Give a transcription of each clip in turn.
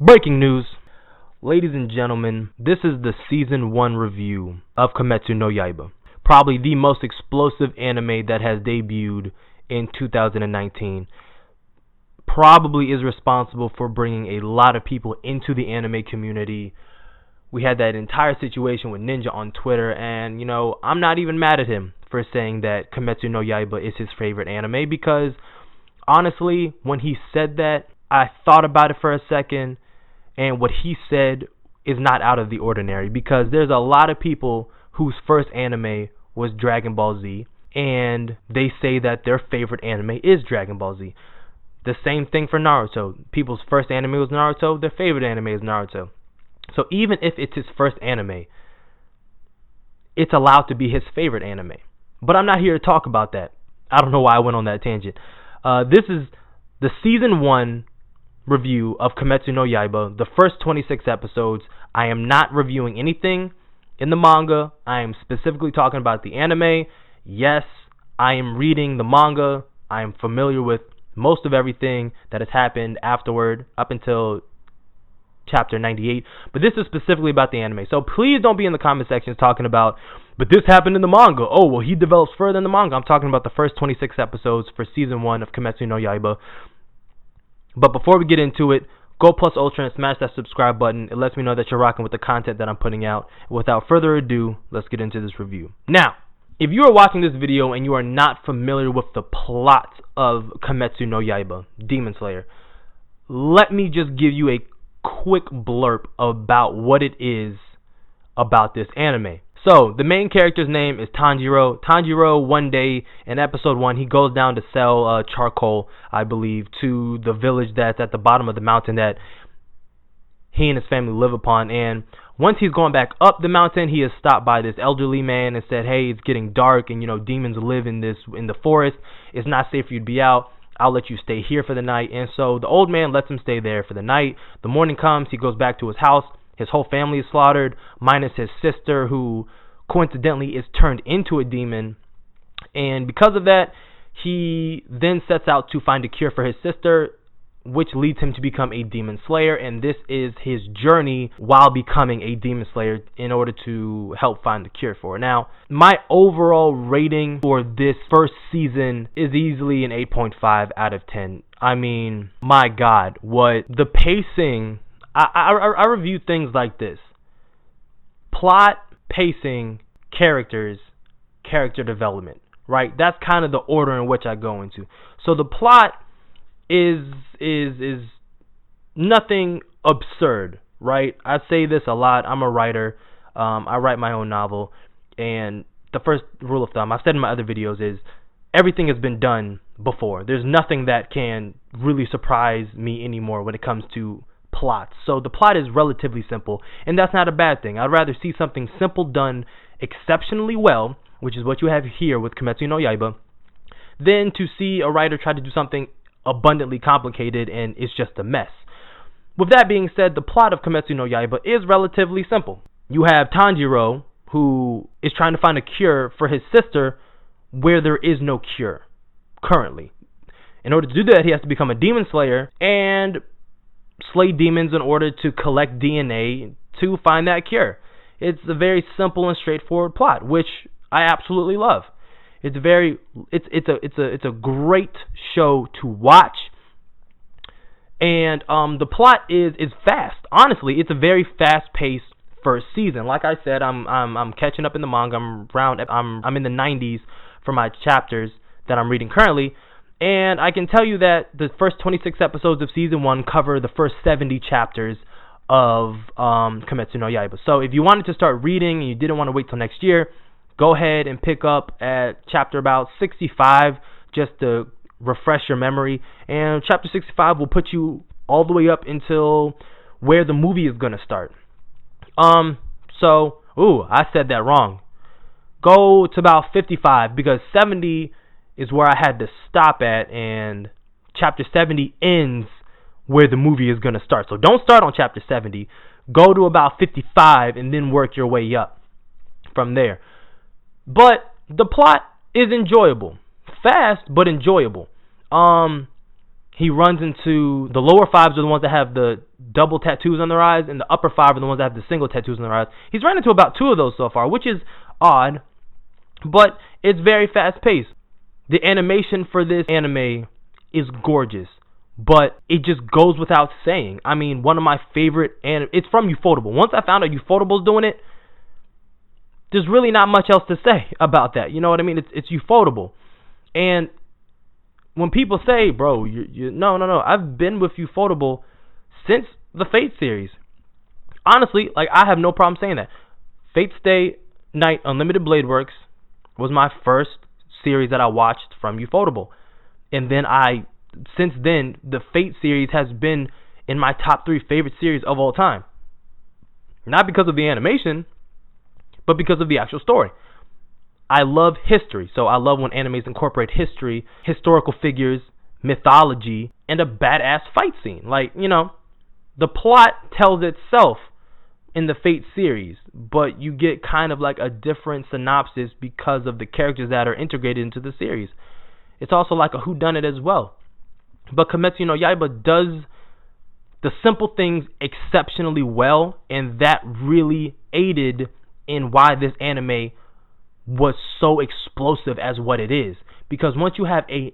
Breaking news. Ladies and gentlemen, this is the Season 1 review of Kimetsu no Yaiba. Probably the most explosive anime that has debuted in 2019. Probably is responsible for bringing a lot of people into the anime community. We had that entire situation with Ninja on Twitter, and I'm not even mad at him for saying that Kimetsu no Yaiba is his favorite anime, because honestly, when he said that, I thought about it for a second, and what he said is not out of the ordinary, because there's a lot of people whose first anime was Dragon Ball Z, and they say that their favorite anime is Dragon Ball Z. The same thing for Naruto. People's first anime was Naruto, their favorite anime is Naruto. So even if it's his first anime, it's allowed to be his favorite anime. But I'm not here to talk about that. I don't know why I went on that tangent. This is the Season 1 review of Kimetsu no Yaiba, the first 26 episodes. I am not reviewing anything in the manga. I am specifically talking about the anime. Yes, I am reading the manga. I am familiar with most of everything that has happened afterward, up until chapter 98. But this is specifically about the anime. So please don't be in the comment sections talking about, but this happened in the manga. Oh, well, he develops further in the manga. I'm talking about the first 26 episodes for Season 1 of Kimetsu no Yaiba. But before we get into it, go plus ultra and smash that subscribe button. It lets me know that you're rocking with the content that I'm putting out. Without further ado, let's get into this review. Now, if you are watching this video and you are not familiar with the plot of Kimetsu no Yaiba, Demon Slayer, let me just give you a quick blurb about what it is about this anime. So, the main character's name is Tanjiro. Tanjiro, one day in episode 1, he goes down to sell charcoal, I believe, to the village that's at the bottom of the mountain that he and his family live upon. And once he's going back up the mountain, he is stopped by this elderly man and said, hey, it's getting dark, and demons live in the forest. It's not safe for you to be out. I'll let you stay here for the night. And so the old man lets him stay there for the night. The morning comes, he goes back to his house. His whole family is slaughtered, minus his sister, who coincidentally is turned into a demon. And because of that, he then sets out to find a cure for his sister, which leads him to become a demon slayer. And this is his journey while becoming a demon slayer in order to help find the cure for it. Now, my overall rating for this first season is easily an 8.5 out of 10. I mean, my God, what the pacing... I review things like this: plot, pacing, characters, character development, right? That's kind of the order in which I go into. So the plot is nothing absurd, right? I say this a lot. I'm a writer. I write my own novel, and the first rule of thumb, I've said in my other videos, is everything has been done before. There's nothing that can really surprise me anymore when it comes to plots. So the plot is relatively simple, and that's not a bad thing. I'd rather see something simple done exceptionally well, which is what you have here with Kimetsu no Yaiba, than to see a writer try to do something abundantly complicated and it's just a mess. With that being said, the plot of Kimetsu no Yaiba is relatively simple. You have Tanjiro, who is trying to find a cure for his sister where there is no cure currently. In order to do that, he has to become a demon slayer and slay demons in order to collect DNA to find that cure. It's a very simple and straightforward plot, which I absolutely love. It's a great show to watch, and the plot is fast. Honestly, it's a very fast-paced first season. Like I said, I'm catching up in the manga. I'm in the 90s for my chapters that I'm reading currently. And I can tell you that the first 26 episodes of Season 1 cover the first 70 chapters of Kimetsu no Yaiba. So if you wanted to start reading and you didn't want to wait till next year, go ahead and pick up at chapter about 65 just to refresh your memory. And chapter 65 will put you all the way up until where the movie is going to start. I said that wrong. Go to about 55, because 70 is where I had to stop at, and chapter 70 ends where the movie is going to start. So don't start on chapter 70. Go to about 55 and then work your way up from there. But the plot is enjoyable. Fast, but enjoyable. he runs into the lower fives are the ones that have the double tattoos on their eyes, and the upper five are the ones that have the single tattoos on their eyes. He's run into about 2 of those so far, which is odd, but it's very fast paced. The animation for this anime is gorgeous, but it just goes without saying. I mean, one of my favorite it's from Ufotable. Once I found out Ufotable's doing it, there's really not much else to say about that. You know what I mean? It's Ufotable. And when people say, bro, no, I've been with Ufotable since the Fate series. Honestly, like, I have no problem saying that. Fate Stay Night Unlimited Blade Works was my first series that I watched from Ufotable. And then since then, the Fate series has been in my top 3 favorite series of all time. Not because of the animation, but because of the actual story. I love history, so I love when animes incorporate history, historical figures, mythology, and a badass fight scene. Like, you know, the plot tells itself in the Fate series, but you get kind of like a different synopsis because of the characters that are integrated into the series. It's also like a whodunit as well. But Kimetsu no Yaiba does the simple things exceptionally well, and that really aided in why this anime was so explosive as what it is. Because once you have a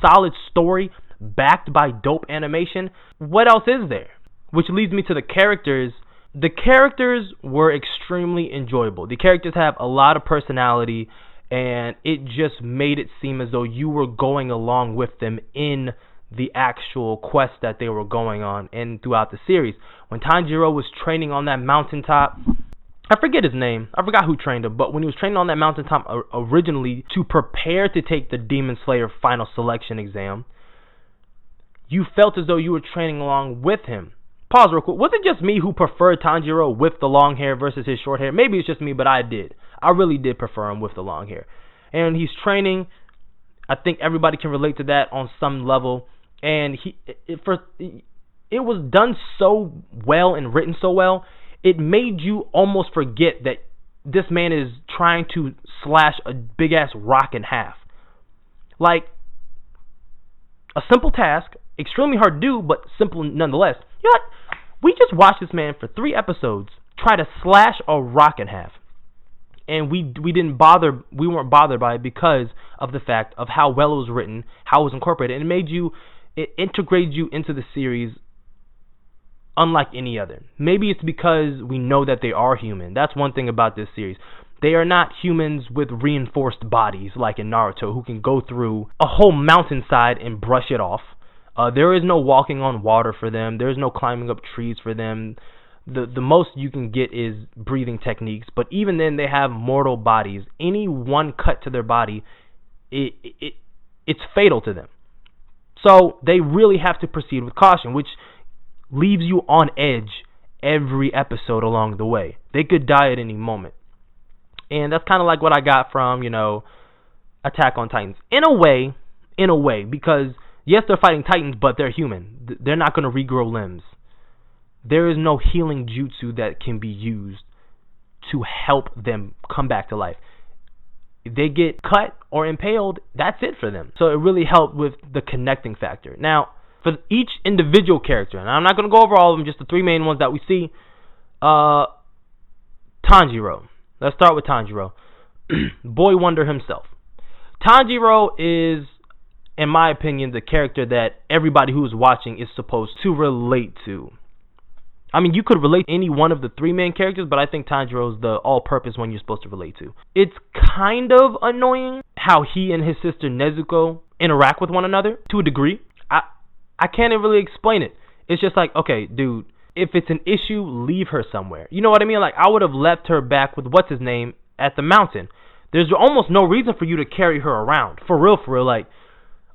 solid story backed by dope animation, what else is there? Which leads me to the characters. The characters were extremely enjoyable. The characters have a lot of personality, and it just made it seem as though you were going along with them in the actual quest that they were going on and throughout the series. When Tanjiro was training on that mountaintop, I forget his name. I forgot who trained him, but when he was training on that mountaintop originally to prepare to take the Demon Slayer final selection exam, you felt as though you were training along with him. Pause real quick. Was it just me who preferred Tanjiro with the long hair versus his short hair? Maybe it's just me, but I did. I really did prefer him with the long hair. And he's training. I think everybody can relate to that on some level. And it was done so well and written so well, it made you almost forget that this man is trying to slash a big-ass rock in half. Like, a simple task, extremely hard to do, but simple nonetheless. You know what? We just watched this man for 3 episodes try to slash a rock in half. And we weren't bothered by it because of the fact of how well it was written, how it was incorporated, and it integrated you into the series unlike any other. Maybe it's because we know that they are human. That's one thing about this series. They are not humans with reinforced bodies like in Naruto who can go through a whole mountainside and brush it off. There is no walking on water for them. There is no climbing up trees for them. The most you can get is breathing techniques, but even then they have mortal bodies. Any one cut to their body, it's fatal to them. So they really have to proceed with caution, which leaves you on edge every episode along the way. They could die at any moment. And that's kind of like what I got from, Attack on Titans. In a way, because yes, they're fighting Titans, but they're human. They're not going to regrow limbs. There is no healing jutsu that can be used to help them come back to life. If they get cut or impaled, that's it for them. So it really helped with the connecting factor. Now, for each individual character, and I'm not going to go over all of them, just the 3 main ones that we see. Tanjiro. Let's start with Tanjiro. Boy Wonder himself. Tanjiro is, in my opinion, the character that everybody who is watching is supposed to relate to. I mean, you could relate to any one of the 3 main characters, but I think Tanjiro is the all-purpose one you're supposed to relate to. It's kind of annoying how he and his sister Nezuko interact with one another to a degree. I can't even really explain it. It's just like, okay, dude, if it's an issue, leave her somewhere. You know what I mean? Like, I would have left her back with what's-his-name at the mountain. There's almost no reason for you to carry her around. For real, like,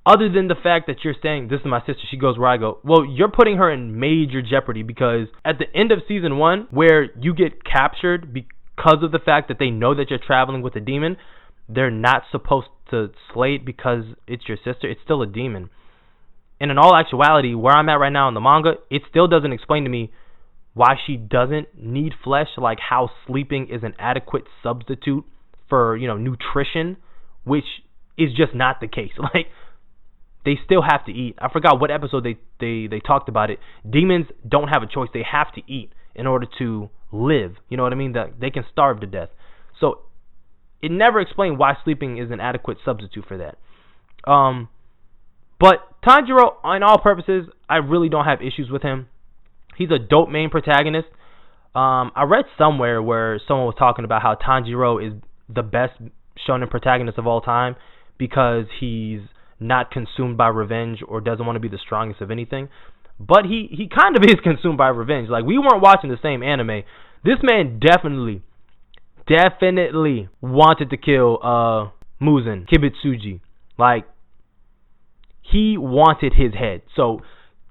other than the fact that you're saying, this is my sister, she goes where I go. Well, you're putting her in major jeopardy because at the end of season 1, where you get captured because of the fact that they know that you're traveling with a demon, they're not supposed to slay it because it's your sister. It's still a demon. And in all actuality, where I'm at right now in the manga, it still doesn't explain to me why she doesn't need flesh, like how sleeping is an adequate substitute for, nutrition, which is just not the case. Like, they still have to eat. I forgot what episode they talked about it. Demons don't have a choice. They have to eat in order to live. You know what I mean? That they can starve to death. So it never explained why sleeping is an adequate substitute for that. But Tanjiro, on all purposes, I really don't have issues with him. He's a dope main protagonist. I read somewhere where someone was talking about how Tanjiro is the best shonen protagonist of all time because he's not consumed by revenge or doesn't want to be the strongest of anything. But he kind of is consumed by revenge. Like, we weren't watching the same anime. This man definitely wanted to kill Muzan, Kibitsuji. Like, he wanted his head. So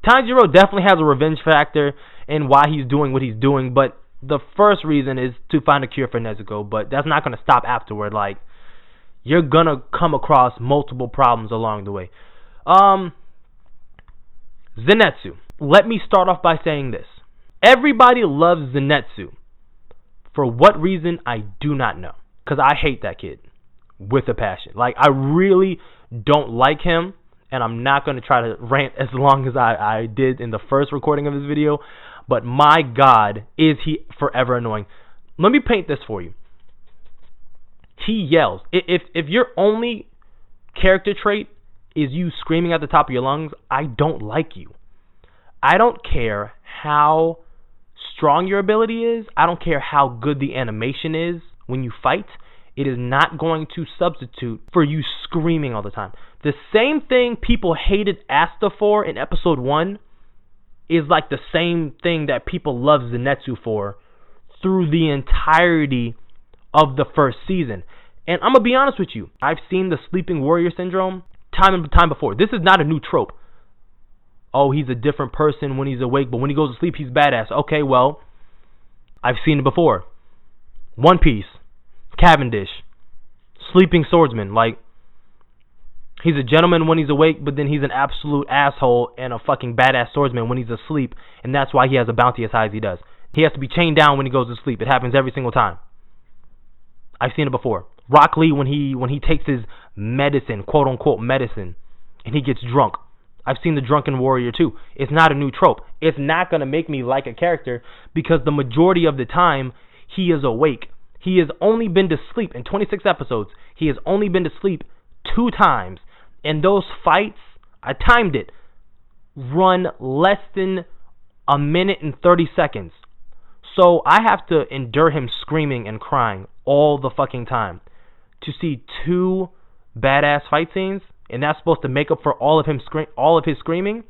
Tanjiro definitely has a revenge factor in why he's doing what he's doing, but the first reason is to find a cure for Nezuko, but that's not going to stop afterward. Like, you're going to come across multiple problems along the way. Zenitsu. Let me start off by saying this. Everybody loves Zenitsu. For what reason, I do not know. Because I hate that kid with a passion. Like, I really don't like him, and I'm not going to try to rant as long as I did in the first recording of this video, but my God, is he forever annoying. Let me paint this for you. He yells. If your only character trait is you screaming at the top of your lungs, I don't like you. I don't care how strong your ability is. I don't care how good the animation is when you fight. It is not going to substitute for you screaming all the time. The same thing people hated Asta for in episode 1 is like the same thing that people love Zenitsu for through the entirety of the first season. And I'm going to be honest with you. I've seen the sleeping warrior syndrome time and time before. This is not a new trope. Oh, he's a different person when he's awake, but when he goes to sleep, he's badass. Okay, well, I've seen it before. One Piece, Cavendish, sleeping swordsman. Like, he's a gentleman when he's awake, but then he's an absolute asshole and a fucking badass swordsman when he's asleep, and that's why he has a bounty as high as he does. He has to be chained down when he goes to sleep. It happens every single time. I've seen it before. Rock Lee, when he takes his medicine, quote unquote medicine, and he gets drunk. I've seen the drunken warrior too. It's not a new trope. It's not going to make me like a character because the majority of the time he is awake. He has only been to sleep in 26 episodes. He has only been to sleep 2 times. And those fights, I timed it, run less than a minute and 30 seconds. So I have to endure him screaming and crying all the fucking time to see 2 badass fight scenes, and that's supposed to make up for all of his screaming?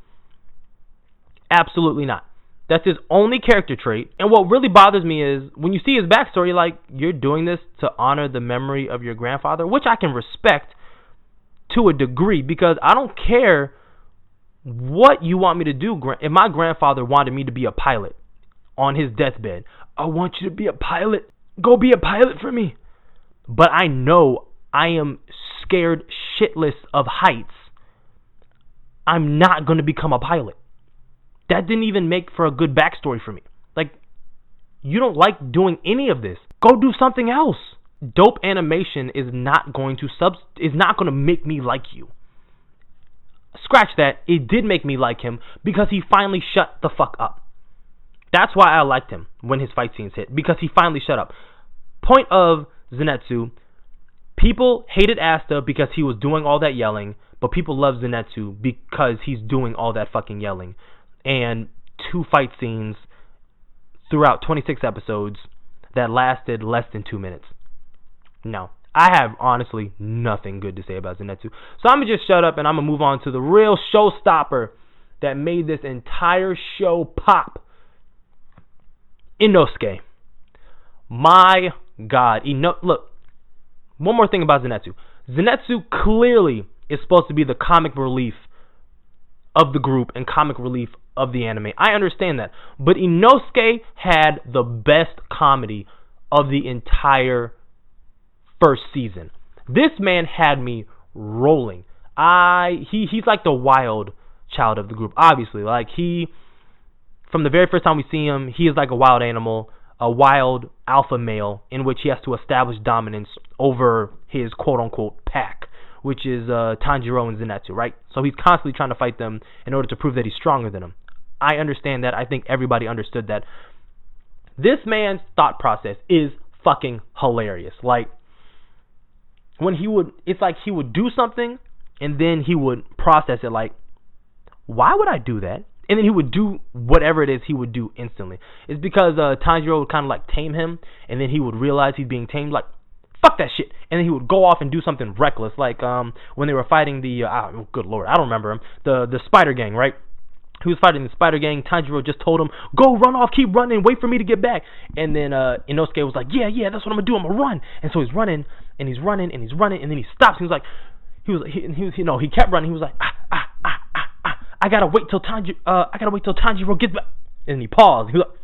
Absolutely not. That's his only character trait. And what really bothers me is when you see his backstory, like, you're doing this to honor the memory of your grandfather, which I can respect to a degree because I don't care what you want me to do. If my grandfather wanted me to be a pilot on his deathbed, I want you to be a pilot. Go be a pilot for me. But I know I am scared shitless of heights. I'm not going to become a pilot. That didn't even make for a good backstory for me. Like, you don't like doing any of this. Go do something else. Dope animation is not going to make me like you. Scratch that. It did make me like him because he finally shut the fuck up. That's why I liked him when his fight scenes hit, because he finally shut up. Point of Zenitsu, people hated Asta because he was doing all that yelling, but people love Zenitsu because he's doing all that fucking yelling. And 2 fight scenes throughout 26 episodes that lasted less than 2 minutes. No, I have honestly nothing good to say about Zenitsu. So I'm going to just shut up and I'm going to move on to the real showstopper that made this entire show pop. Inosuke. My God. Look, one more thing about Zenitsu. Zenitsu clearly is supposed to be the comic relief of the group and comic relief of the anime. I understand that. But Inosuke had the best comedy of the entire first season. This man had me rolling. He's like the wild child of the group, obviously. Like, from the very first time we see him, he is like a wild animal, a wild alpha male in which he has to establish dominance over his quote-unquote pack, which is Tanjiro and Zenitsu, right? So he's constantly trying to fight them in order to prove that he's stronger than them. I understand that. I think everybody understood that. This man's thought process is fucking hilarious. Like, when it's like he would do something, and then he would process it like, why would I do that? And then he would do whatever it is he would do instantly. It's because Tanjiro would kind of like tame him, and then he would realize he's being tamed, like, fuck that shit. And then he would go off and do something reckless, like when they were fighting the, good lord, I don't remember him, the Spider Gang, right? He was fighting the Spider Gang. Tanjiro just told him, go run off, keep running, wait for me to get back. And then Inosuke was like, yeah, that's what I'm going to do, I'm going to run. And so he's running, and he's running, and he's running, and then he stops. He kept running. He was like, I gotta wait till Tanjiro gets back. And he paused. He was like,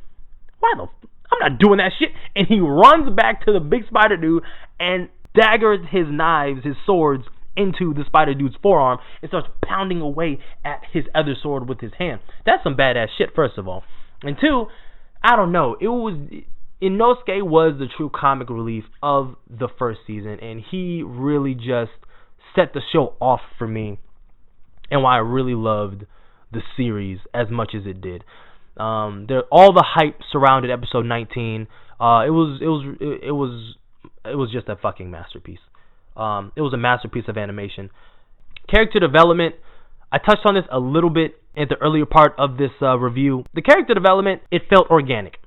I'm not doing that shit. And he runs back to the big spider dude and daggers his knives, his swords, into the spider dude's forearm and starts pounding away at his other sword with his hand. That's some badass shit, first of all. And two, I don't know. Inosuke was the true comic relief of the first season, and he really just set the show off for me, and why I really loved the series as much as it did. All the hype surrounded episode 19. It was just a fucking masterpiece. It was a masterpiece of animation. Character development, I touched on this a little bit at the earlier part of this review. The character development, it felt organic.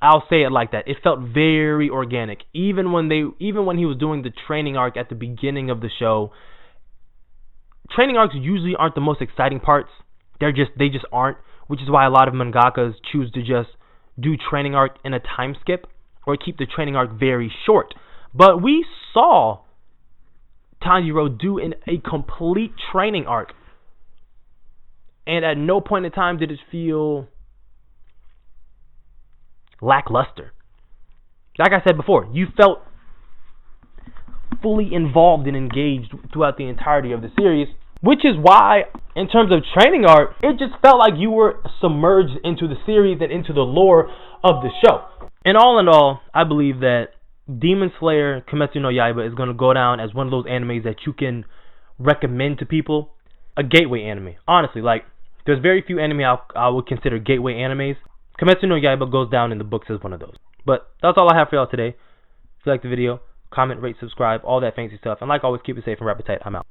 I'll say it like that. It felt very organic. Even when he was doing the training arc at the beginning of the show. Training arcs usually aren't the most exciting parts. They just aren't, which is why a lot of mangakas choose to just do training arc in a time skip or keep the training arc very short. But we saw Tanjiro do a complete training arc, and at no point in time did it feel lackluster. Like I said before, you felt fully involved and engaged throughout the entirety of the series, which is why, in terms of training arc, it just felt like you were submerged into the series and into the lore of the show. And all in all, I believe that Demon Slayer Kimetsu no Yaiba is going to go down as one of those animes that you can recommend to people. A gateway anime. Honestly, like, there's very few anime I would consider gateway animes. Kimetsu no Yaiba goes down in the books as one of those. But that's all I have for y'all today. If you like the video, comment, rate, subscribe, all that fancy stuff. And like always, keep it safe and rap it tight. I'm out.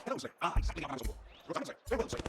Dauntless. Ah, exactly how I'm supposed to. Dauntless.